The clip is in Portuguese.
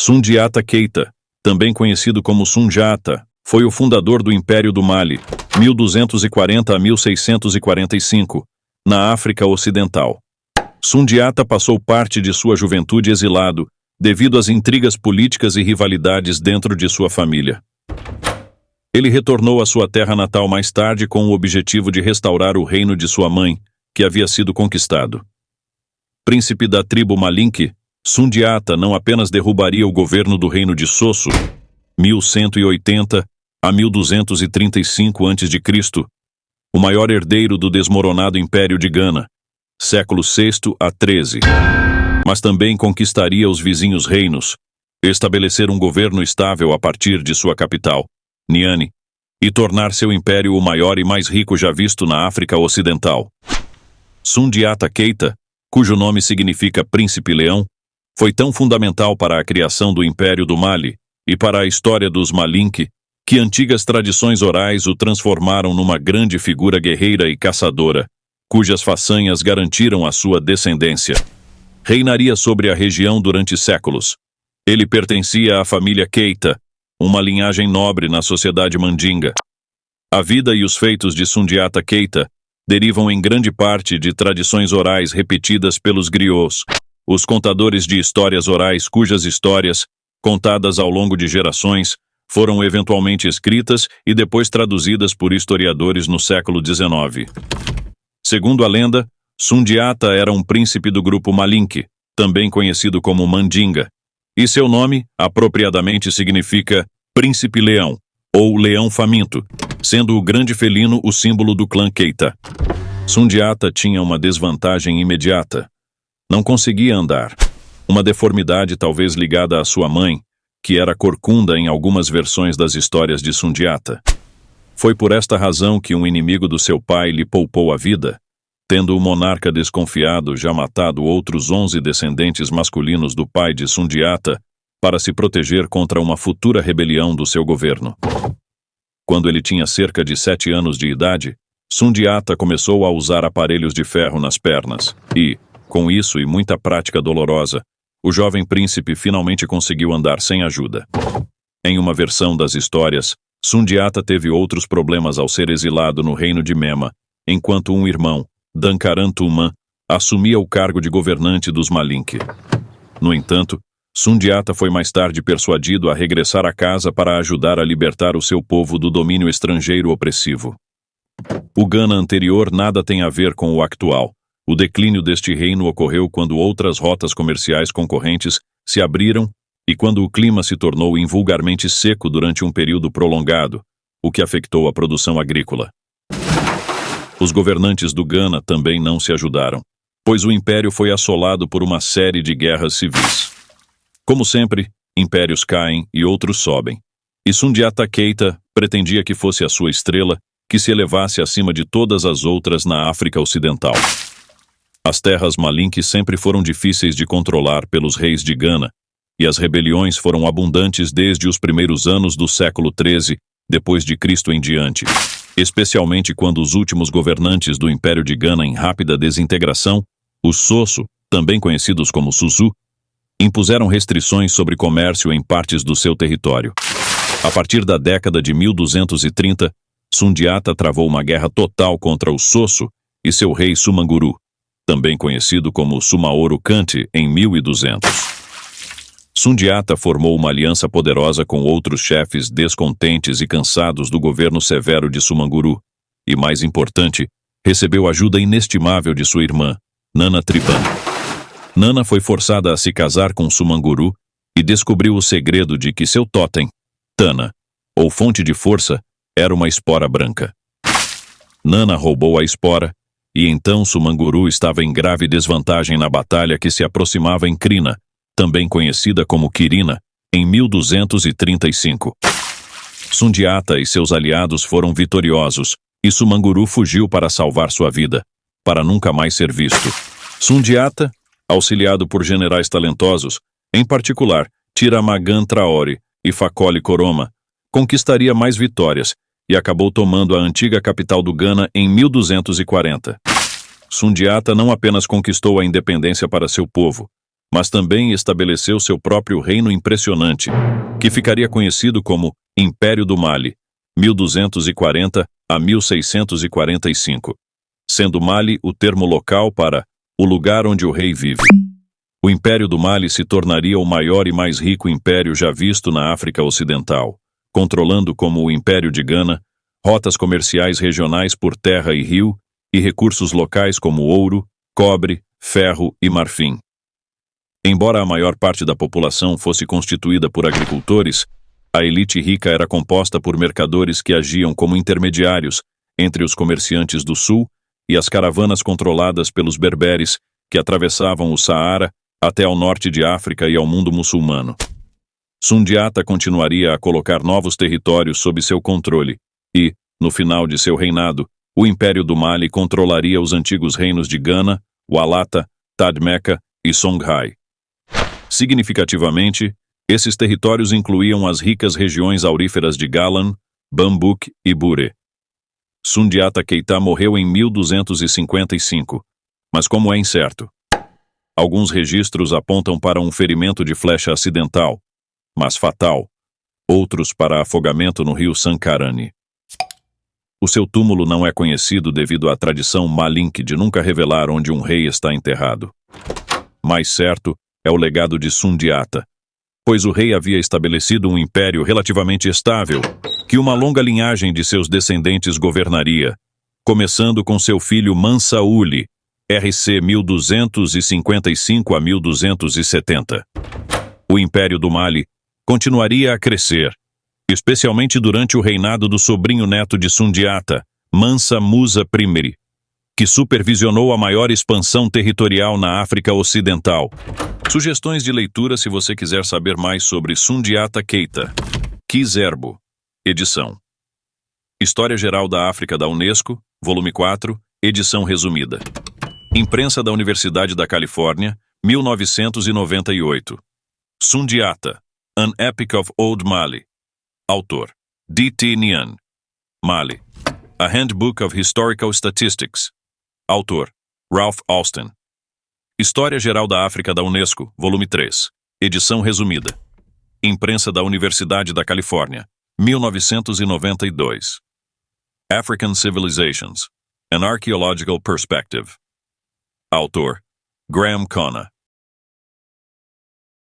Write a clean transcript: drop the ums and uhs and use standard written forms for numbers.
Sundiata Keita, também conhecido como Sundiata, foi o fundador do Império do Mali, 1240 a 1645, na África Ocidental. Sundiata passou parte de sua juventude exilado, devido às intrigas políticas e rivalidades dentro de sua família. Ele retornou à sua terra natal mais tarde com o objetivo de restaurar o reino de sua mãe, que havia sido conquistado. Príncipe da tribo Malinke, Sundiata não apenas derrubaria o governo do reino de Sosso, 1180 a 1235 a.C., o maior herdeiro do desmoronado Império de Gana, século VI a XIII, mas também conquistaria os vizinhos reinos, estabelecer um governo estável a partir de sua capital, Niani, e tornar seu império o maior e mais rico já visto na África Ocidental. Sundiata Keita, cujo nome significa Príncipe Leão, foi tão fundamental para a criação do Império do Mali e para a história dos Malinke, que antigas tradições orais o transformaram numa grande figura guerreira e caçadora, cujas façanhas garantiram a sua descendência. Reinaria sobre a região durante séculos. Ele pertencia à família Keita, uma linhagem nobre na sociedade mandinga. A vida e os feitos de Sundiata Keita derivam em grande parte de tradições orais repetidas pelos griots, os contadores de histórias orais cujas histórias, contadas ao longo de gerações, foram eventualmente escritas e depois traduzidas por historiadores no século XIX. Segundo a lenda, Sundiata era um príncipe do grupo Malinke, também conhecido como Mandinga, e seu nome, apropriadamente, significa Príncipe Leão, ou Leão Faminto, sendo o grande felino o símbolo do clã Keita. Sundiata tinha uma desvantagem imediata. Não conseguia andar. Uma deformidade talvez ligada à sua mãe, que era corcunda em algumas versões das histórias de Sundiata. Foi por esta razão que um inimigo do seu pai lhe poupou a vida, tendo o monarca desconfiado já matado outros 11 descendentes masculinos do pai de Sundiata para se proteger contra uma futura rebelião do seu governo. Quando ele tinha cerca de 7 anos de idade, Sundiata começou a usar aparelhos de ferro nas pernas e, com isso e muita prática dolorosa, o jovem príncipe finalmente conseguiu andar sem ajuda. Em uma versão das histórias, Sundiata teve outros problemas ao ser exilado no reino de Mema, enquanto um irmão, Dankaran Tuman, assumia o cargo de governante dos Malinke. No entanto, Sundiata foi mais tarde persuadido a regressar à casa para ajudar a libertar o seu povo do domínio estrangeiro opressivo. O Gana anterior nada tem a ver com o atual. O declínio deste reino ocorreu quando outras rotas comerciais concorrentes se abriram e quando o clima se tornou invulgarmente seco durante um período prolongado, o que afetou a produção agrícola. Os governantes do Gana também não se ajudaram, pois o império foi assolado por uma série de guerras civis. Como sempre, impérios caem e outros sobem, e Sundiata Keita pretendia que fosse a sua estrela que se elevasse acima de todas as outras na África Ocidental. As terras Malinke sempre foram difíceis de controlar pelos reis de Gana, e as rebeliões foram abundantes desde os primeiros anos do século XIII, depois de Cristo em diante, especialmente quando os últimos governantes do Império de Gana em rápida desintegração, os Sosso, também conhecidos como Suzu, impuseram restrições sobre comércio em partes do seu território. A partir da década de 1230, Sundiata travou uma guerra total contra os Sosso e seu rei Sumanguru, também conhecido como Sumaoro Kante, em 1200. Sundiata formou uma aliança poderosa com outros chefes descontentes e cansados do governo severo de Sumanguru, e, mais importante, recebeu ajuda inestimável de sua irmã, Nana Triban. Nana foi forçada a se casar com Sumanguru e descobriu o segredo de que seu totem, Tana, ou fonte de força, era uma espora branca. Nana roubou a espora, e então Sumanguru estava em grave desvantagem na batalha que se aproximava em Krina, também conhecida como Quirina, em 1235. Sundiata e seus aliados foram vitoriosos, e Sumanguru fugiu para salvar sua vida, para nunca mais ser visto. Sundiata, auxiliado por generais talentosos, em particular Tiramagan Traore e Fakoli Koroma, conquistaria mais vitórias e acabou tomando a antiga capital do Gana em 1240. Sundiata não apenas conquistou a independência para seu povo, mas também estabeleceu seu próprio reino impressionante, que ficaria conhecido como Império do Mali, 1240 a 1645, sendo Mali o termo local para o lugar onde o rei vive. O Império do Mali se tornaria o maior e mais rico império já visto na África Ocidental, controlando como o Império de Gana, rotas comerciais regionais por terra e rio, e recursos locais como ouro, cobre, ferro e marfim. Embora a maior parte da população fosse constituída por agricultores, a elite rica era composta por mercadores que agiam como intermediários entre os comerciantes do sul e as caravanas controladas pelos berberes que atravessavam o Saara até ao norte de África e ao mundo muçulmano. Sundiata continuaria a colocar novos territórios sob seu controle e, no final de seu reinado, o Império do Mali controlaria os antigos reinos de Gana, Walata, Tadmeka e Songhai. Significativamente, esses territórios incluíam as ricas regiões auríferas de Galan, Bambouk e Bure. Sundiata Keita morreu em 1255, mas como é incerto. Alguns registros apontam para um ferimento de flecha acidental, mas fatal, outros para afogamento no rio Sankarani. O seu túmulo não é conhecido devido à tradição Malink de nunca revelar onde um rei está enterrado. Mais certo é o legado de Sundiata, pois o rei havia estabelecido um império relativamente estável, que uma longa linhagem de seus descendentes governaria, começando com seu filho Mansauli, RC 1255 a 1270. O Império do Mali continuaria a crescer, especialmente durante o reinado do sobrinho neto de Sundiata, Mansa Musa I, que supervisionou a maior expansão territorial na África Ocidental. Sugestões de leitura se você quiser saber mais sobre Sundiata Keita. Kizerbo, edição. História Geral da África da Unesco, volume 4, edição resumida. Imprensa da Universidade da Califórnia, 1998. Sundiata, An Epic of Old Mali. Autor: D.T. Nyan. Mali. A Handbook of Historical Statistics. Autor: Ralph Austin. História Geral da África da Unesco, volume 3. Edição resumida. Imprensa da Universidade da Califórnia, 1992. African Civilizations. An Archaeological Perspective. Autor: Graham Conna.